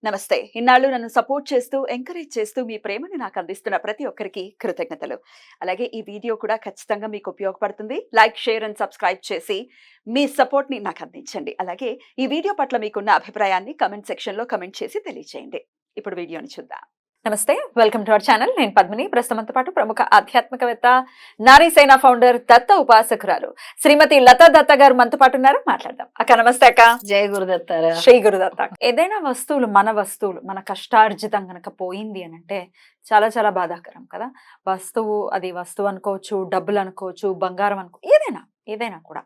నమస్తే. ఇన్నాళ్ళు నన్ను సపోర్ట్ చేస్తూ, ఎంకరేజ్ చేస్తూ మీ ప్రేమని నాకు అందిస్తున్న ప్రతి ఒక్కరికి కృతజ్ఞతలు. అలాగే ఈ వీడియో కూడా ఖచ్చితంగా మీకు ఉపయోగపడుతుంది. లైక్, షేర్ అండ్ సబ్స్క్రైబ్ చేసి మీ సపోర్ట్‌ని నాకు అందించండి. అలాగే ఈ వీడియో పట్ల మీకున్న అభిప్రాయాన్ని కామెంట్ సెక్షన్‌లో కామెంట్ చేసి తెలియజేయండి. ఇప్పుడు వీడియోని చూద్దాం. నమస్తే, వెల్కమ్ టు అవర్ ఛానల్. నేను పద్మిని. ప్రస్తుతంతో పాటు ప్రముఖ ఆధ్యాత్మికవేత్త, నారీ సేన ఫౌండర్, దత్త ఉపాసకురాలు శ్రీమతి లతా దత్త గారు మనతో పాటు ఉన్నారు. మాట్లాడదాం. అక్క నమస్తే అక్క. జయ గురుదత్తారా. శ్రీ గురుదత్త. ఏదైనా వస్తువులు మన కష్టార్జితం గనక పోయింది అని అంటే చాలా చాలా బాధాకరం కదా. అది వస్తువు అనుకోవచ్చు, డబ్బులు అనుకోవచ్చు, బంగారం ఏదైనా కూడా.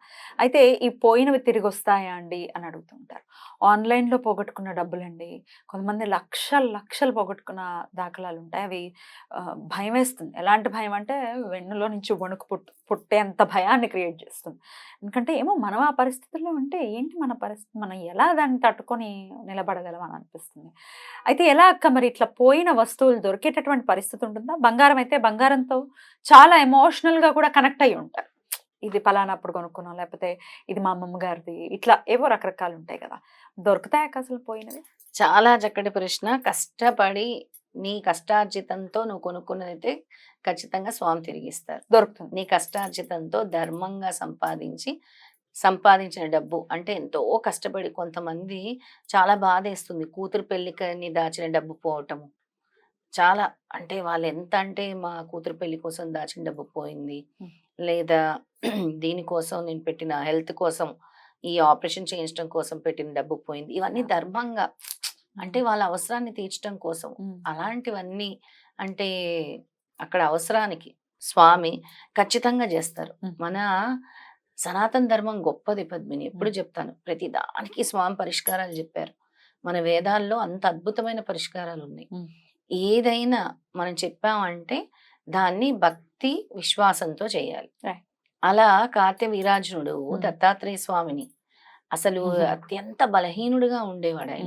అయితే ఈ పోయినవి తిరిగి వస్తాయా అండి అని అడుగుతూ ఉంటారు. ఆన్లైన్లో పోగొట్టుకున్న డబ్బులండి, కొంతమంది లక్షలు పోగొట్టుకున్న దాఖలాలు ఉంటాయి. అవి భయం వేస్తుంది. ఎలాంటి భయం అంటే వెన్నులో నుంచి వణుకు పుట్టేంత భయాన్ని క్రియేట్ చేస్తుంది. ఎందుకంటే ఏమో మనం ఆ పరిస్థితుల్లో ఉంటే ఏంటి మన పరిస్థితి, మనం ఎలా దాన్ని తట్టుకొని నిలబడగలం అని అనిపిస్తుంది. అయితే ఎలా అక్క, మరి ఇట్లా పోయిన వస్తువులు దొరికేటటువంటి పరిస్థితి ఉంటుందా? బంగారం అయితే బంగారంతో చాలా ఎమోషనల్గా కూడా కనెక్ట్ అయ్యి ఉంటారు. ఇది పలానాప్పుడు కొనుక్కున్నాం, లేకపోతే ఇది మా అమ్మమ్మ గారిది, ఇట్లా ఏవో రకరకాలు ఉంటాయి కదా. దొరుకుతాయక అసలు పోయినవి? చాలా చక్కటి ప్రశ్న. కష్టపడి నీ కష్టార్జితంతో నువ్వు కొనుక్కున్నదైతే ఖచ్చితంగా స్వామి తిరిగిస్తారు. దొరుకుతుంది. నీ కష్టార్జితంతో ధర్మంగా సంపాదించిన డబ్బు అంటే ఎంతో కష్టపడి, కొంతమంది చాలా బాధేస్తుంది కూతురు పెళ్లికని దాచిన డబ్బు పోవటము. చాలా అంటే వాళ్ళు ఎంత అంటే మా కూతురు పెళ్లి కోసం దాచిన డబ్బు పోయింది, లేదా దీనికోసం నేను పెట్టిన హెల్త్ కోసం, ఈ ఆపరేషన్ చేయించడం కోసం పెట్టిన డబ్బు పోయింది. ఇవన్నీ ధర్మంగా అంటే వాళ్ళ అవసరాన్ని తీర్చడం కోసం. అలాంటివన్నీ అంటే అక్కడ అవసరానికి స్వామి ఖచ్చితంగా చేస్తారు. మన సనాతన ధర్మం గొప్పది పద్మిని, ఎప్పుడు చెప్తాను. ప్రతి దానికి స్వామి పరిష్కారాలు చెప్పారు. మన వేదాల్లో అంత అద్భుతమైన పరిష్కారాలు ఉన్నాయి. ఏదైనా మనం చెప్పామంటే దాన్ని భక్తి విశ్వాసంతో చేయాలి. అలా కార్తె వీరార్జునుడు దత్తాత్రేయ స్వామిని అసలు అత్యంత బలహీనుడుగా ఉండేవాడు.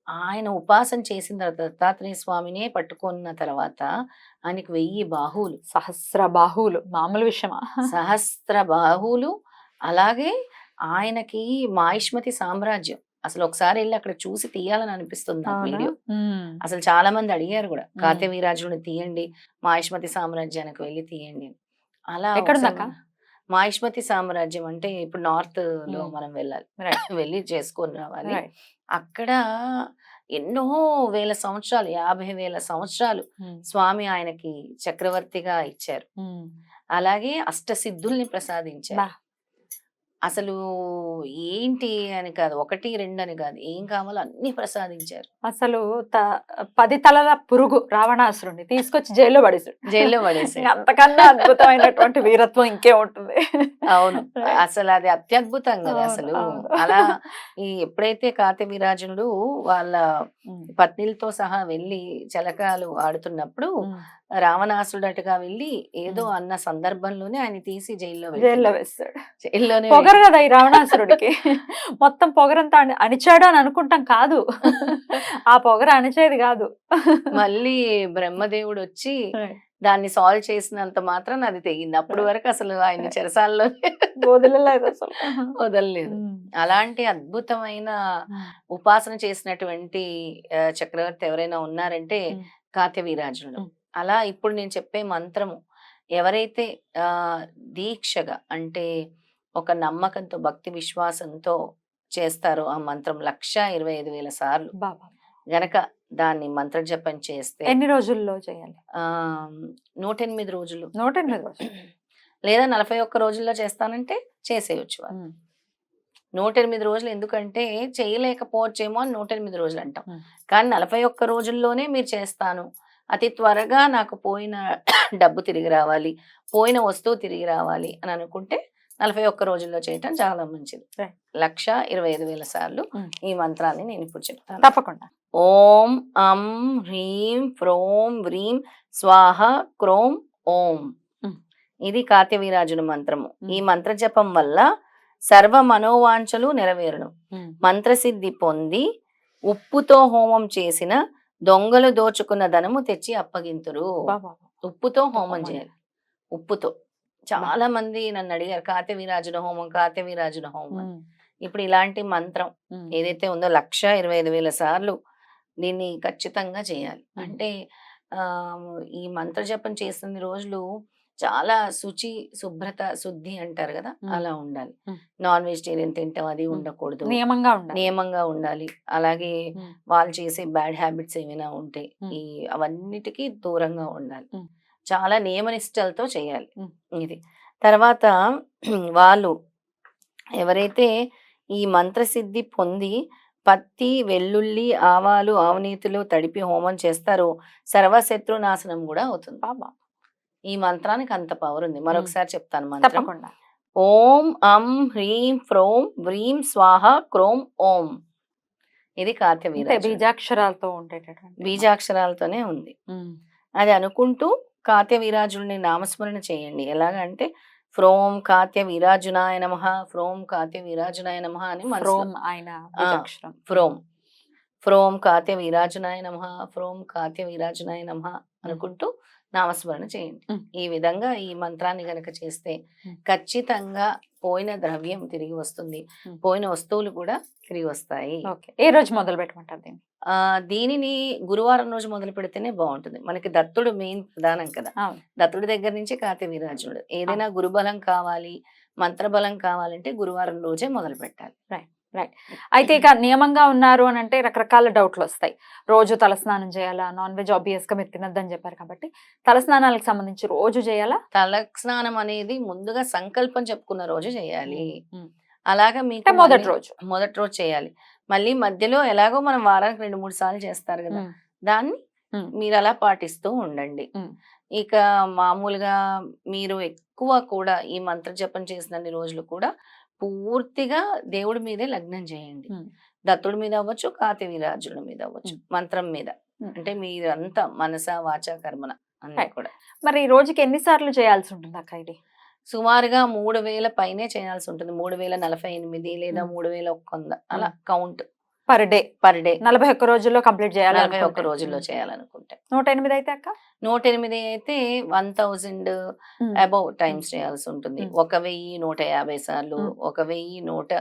ఆయన ఉపాసన చేసిన తర్వాత దత్తాత్రేయ స్వామినే పట్టుకున్న తర్వాత ఆయనకు 1000 బాహువులు, సహస్ర బాహువులు, మామూలు విషయమా? సహస్ర బాహువులు. అలాగే ఆయనకి మాహిష్మతి సామ్రాజ్యం. అసలు ఒకసారి వెళ్ళి అక్కడ చూసి తీయాలని అనిపిస్తుంది నాకు వీడియో. అసలు చాలా మంది అడిగారు కూడా, కార్తె వీరార్జునుడు తీయండి, మాహిష్మతి సామ్రాజ్యానికి వెళ్ళి తీయండి. అలా మాహిష్మతి సామ్రాజ్యం అంటే ఇప్పుడు నార్త్ లో మనం వెళ్ళాలి, వెళ్ళి చేసుకొని రావాలి. అక్కడ ఎన్నో వేల సంవత్సరాలు, 50,000 సంవత్సరాలు స్వామి ఆయనకి చక్రవర్తిగా ఇచ్చారు. అలాగే అష్టసిద్ధుల్ని ప్రసాదించారు. అసలు ఏంటి అని కాదు, 1, 2 అని కాదు, ఏం కావాలో అన్ని ప్రసాదించారు. అసలు 10 తలల పురుగు రావణాసురుడిని తీసుకొచ్చి జైల్లో పడేసి అంతకన్నా అద్భుతమైనటువంటి వీరత్వం ఇంకే ఉంటుంది. అవును, అసలు అది అత్యద్భుతం కదా. అసలు అలా ఎప్పుడైతే కార్తె వీరార్జునుడు వాళ్ళ పత్నిలతో సహా వెళ్ళి చలకాలు ఆడుతున్నప్పుడు రావణాసురుడటుగా వెళ్ళి ఏదో అన్న సందర్భంలోనే ఆయన తీసి జైల్లో వేస్తాడు. జైల్లోనే పొగరు కదా ఈ రావణాసురుడికి. మొత్తం పొగరంతా అణిచాడు అని అనుకుంటాం, కాదు. ఆ పొగరు అణిచేది కాదు. మళ్ళీ బ్రహ్మదేవుడు వచ్చి దాన్ని సాల్వ్ చేసినంత మాత్రం అది తెగింది. అప్పటి వరకు అసలు ఆయన చెరసాల్లో వదలలేదు. అలాంటి అద్భుతమైన ఉపాసన చేసినటువంటి చక్రవర్తి ఎవరైనా ఉన్నారంటే కార్తె వీరార్జునుడు. అలా ఇప్పుడు నేను చెప్పే మంత్రము ఎవరైతే దీక్షగా అంటే ఒక నమ్మకంతో, భక్తి విశ్వాసంతో చేస్తారో ఆ మంత్రం 1,25,000 సార్లు గనక దాన్ని మంత్ర జపం చేస్తే, ఎన్ని రోజుల్లో చేయాలి? 108 రోజులు, 108 రోజులు లేదా 41 రోజుల్లో చేస్తానంటే చేసేయచ్చు. 108 రోజులు ఎందుకంటే చేయలేకపోవచ్చేమో అని 108 రోజులు అంటాం, కానీ 41 రోజుల్లోనే మీరు చేస్తాను, అతి త్వరగా నాకు పోయిన డబ్బు తిరిగి రావాలి, పోయిన వస్తువు తిరిగి రావాలి అని అనుకుంటే 41 రోజుల్లో చేయటం చాలా మంచిది. 1,25,000 సార్లు ఈ మంత్రాన్ని నేను ఇప్పుడు చెప్తాను. తప్పకుండా. ఓం అం హ్రీం ఫ్రోం వ్రీం స్వాహ క్రోం ఓం. ఇది కార్తె వీరార్జున మంత్రము. ఈ మంత్ర జపం వల్ల సర్వ మనోవాంఛలు నెరవేరును. మంత్రసిద్ధి పొంది ఉప్పుతో హోమం చేసిన దొంగలు దోచుకున్న ధనము తెచ్చి అప్పగింతురు. ఉప్పుతో హోమం చేయాలి, ఉప్పుతో. చాలా మంది నన్ను అడిగారు కార్తె వీరార్జున హోమం. ఇప్పుడు ఇలాంటి మంత్రం ఏదైతే ఉందో 1,25,000 సార్లు దీన్ని ఖచ్చితంగా చేయాలి. హ్మ్. అంటే ఈ మంత్ర జపం చేస్తున్న రోజులు చాలా శుచి, శుభ్రత, శుద్ధి అంటారు గదా! హ్మ్. అలా ఉండాలి. హ్మ్. నాన్ వెజిటేరియన్ తింటాం అది హ్మ్. ఉండకూడదు. నియమంగా ఉండాలి. నియమంగా ఉండాలి. అలాగే హ్మ్. వాళ్ళు చేసే బ్యాడ్ హ్యాబిట్స్ ఏమైనా ఉంటే హ్మ్. అవన్నిటికి దూరంగా ఉండాలి. హ్మ్. చాలా నియమనిష్టలతో చేయాలి హ్మ్. ఇది. తర్వాత వాళ్ళు ఎవరైతే ఈ మంత్రసిద్ధి పొంది పత్తి, వెల్లుల్లి, ఆవాలు, ఆవునేతిలో తడిపి హోమం చేస్తారో సర్వశత్రు నాశనం గూడా అవుతుంది. బాబా! ఈ మంత్రానికి అంత పవర్ ఉంది. హ్మ్. మరొకసారి చెప్తాను మంత్రం. తప్పకుండా. ఓం హ్రీం ఫ్రోం వ్రీం స్వాహ క్రోం ఓం. ఇది అంతే కార్తవీర్యాజుడు. బీజాక్షరాలతో ఉండేటటువంటి మంత్రం. బీజాక్షరాలతోనే ఉంది. హ్మ్. అది అనుకుంటూ కార్తవీర్యాజుడిని నామస్మరణ చేయండి. ఎలాగంటే ఫ్రోం కార్తవీర్యాజునాయ నమః, ఫ్రోం కార్తవీర్యాజునాయ నమః అని మనసులో ఫ్రోమ్ ఆయన ఆ! బీజాక్షరం. ఫ్రోం. ఫ్రోం కార్తవీర్యాజునాయ నమః, ఫ్రోం కార్తవీర్యాజునాయ నమః హ్మ్. అనుకుంటూ నామస్మరణ చేయండి. హ్మ్. ఈ విధంగా ఈ మంత్రాన్ని గనక చేస్తే హ్మ్. ఖచ్చితంగా పోయిన ద్రవ్యం తిరిగి వస్తుంది. హ్మ్. పోయిన వస్తువులు కూడా తిరిగి వస్తాయి. ఓకే. ఏ రోజు మొదలు పెట్టమంటారు దీన్ని? దీనిని గురువారం రోజు మొదలుపెడితేనే బావుంటుంది. మనకి దత్తుడు మెయిన్ ప్రధానం కదా! అవును. దత్తుడి దగ్గర నుంచే కార్తవీర్యాజునుడు. అవును. ఏదైనా గురుబలం కావాలి, మంత్రబలం కావాలంటే గురువారం రోజే మొదలుపెట్టాలి. రైట్. రైట్. అయితే ఇక నియమంగా ఉన్నారు అనంటే రకరకాల డౌట్‌లొస్తాయి. రోజు తలస్నానం చేయాలా? నాన్ వెజ్ ఆబ్వియస్‌గా మీరు తినొద్దని చెప్పారు కాబట్టి, తలస్నానాలకు సంబంధించి రోజు చేయాలా? తలస్నానం అనేది ముందుగా సంకల్పం చెప్పుకున్న రోజు చేయాలి. హ్మ్. హ్మ్. అలాగా మీకు అంటే మొదటి మళ్ళీ రోజు. మొదటి రోజు చేయాలి. మళ్ళీ మధ్యలో ఎలాగో మనం వారానికి 2, 3 సార్లు చేస్తారు గదా! హ్మ్. దాన్ని హ్మ్. మీరలా పాటిస్తూ ఉండండి. హ్మ్. ఇక మామూలుగా మీరు ఎక్కువ కూడా ఈ మంత్ర జపం చేసినన్ని రోజులు కూడా పూర్తిగా దేవుడి మీదే లగ్నం చేయండి. హ్మ్. దత్తుడి మీద అవ్వచ్చు, కార్తవీర్యాజునుడి మీద అవ్వచ్చు. హ్మ్. మంత్రం మీద. హ్మ్. అంటే మీరంతా మనస, వాచ, కర్మన అన్నీ రైట్. కూడా. మరి రోజుకి ఎన్ని సార్లు చేయాల్సి ఉంటుందక్క ఇది? సుమారుగా 3000 పైనే చేయాల్సుంటుంది. 3048 లేదా హ్మ్. 3100 అలా హ్మ్. Count per day. Per day. 41 రోజుల్లో కంప్లీట్ 41 చేయాలనుకుంటే. రోజుల్లో హ్మ్. చేయాలనుకుంటే. 108 అయితే అక్క? 108 అయితే 1000 హ్మ్. అబోవ్ హ్మ్. టైమ్స్ చేయాల్సుంటుంది. హ్మ్. 1150 సార్లు, హ్మ్. 1160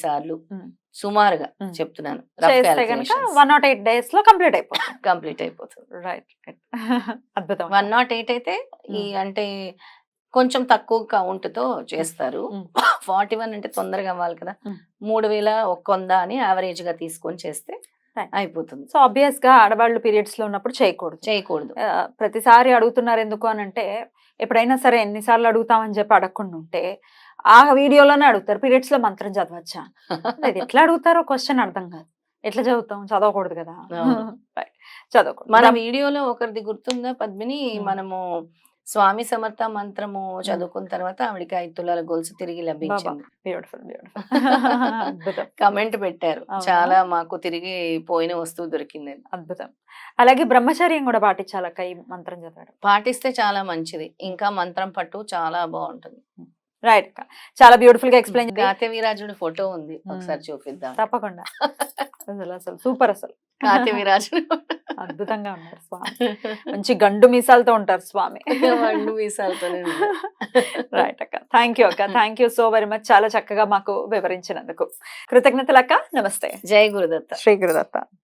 సార్లు హ్మ్. సుమారుగా హ్మ్. చెప్తున్నాను. రఫ్ చేస్తే గనక కాలిక్యులేషన్స్ 108 డేస్‌లో కంప్లీట్ అయిపోతుంది. కంప్లీట్ అయిపోతుంది. రైట్. రైట్. అద్భుతం అక్క. 108 అయితే ఈ హ్మ్. అంటే కొంచెం తక్కువ కౌంట్‌తో హ్మ్. చేస్తారు. హ్మ్. 41 అంటే తొందరగా అవ్వాలి కదా! హ్మ్. 3100 అని యావరేజ్‌గా తీసుకొని చేస్తే రైట్. అయిపోతుంది. సో, ఆబ్వియస్‌గా ఆడవాళ్ళు పీరియడ్స్‌లో ఉన్నప్పుడు చేయకూడదు. చేయకూడదు. ప్రతిసారి అడుగుతున్నారు ఎందుకు అనంటే, ఎప్పుడైనా సరే ఎన్ని సార్లు అడుగుతామని చెప్పి అడగకుండా ఉంటే, ఆ వీడియోలోనే అడుగుతారు. పీరియడ్స్‌లో మంత్రం చదవచ్చా? ఇది ఎట్లా అడుగుతారో క్వెషన్ అర్థం కాదు. ఎట్లా చదువుతాం? చదవకూడదు కదా! అవును. రైట్. చదవకూడదు. మన వీడియోలో ఒకరిది గుర్తుందా పద్మిని? హ్మ్. మనము స్వామి సమర్థ మంత్రము హ్మ్. చదువుకున్న తర్వాత ఆవిడకి 5 తులాల గొలుసు తిరిగి అబ్బబ్బా! లభించింది. బ్యూటిఫుల్. బ్యూటిఫుల్. అద్భుతం. కామెంట్ పెట్టారు. అవునా? చాలా మాకు తిరిగి పోయిన వస్తువు దొరికిందని. అద్భుతం. అలాగే బ్రహ్మచర్యం గూడా పాటించాలక్క ఈ మంత్రం చదవడం. పాటిస్తే చాలా మంచిది. హ్మ్. ఇంకా మంత్రం పట్టు చాలా బావుంటుంది. హ్మ్. రైట్ అక్క. చాలా బ్యూటిఫుల్‌గా ఎక్స్‌ప్లెయిన్ చేసి కార్తవీర్యాజుడి ఫోటో ఉంది. హ్మ్. ఒకసారి చూపిద్దాం. తప్పకుండా. అసలు సూపర్ అసలు. కార్తవీర్యాజుడు అద్భుతంగా ఉన్నారు స్వామి. మంచి గండు మీసాలతో ఉంటారు స్వామి. మండు మీసాలతోనే ఉన్నారు. రైట్ అక్క. థాంక్ యూ అక్క. Thank you so very much. చాలా చక్కగా మాకు వివరించినందుకు. కృతజ్ఞతలక్క. నమస్తే. జై గురుదత్త. శ్రీ గురుదత్త.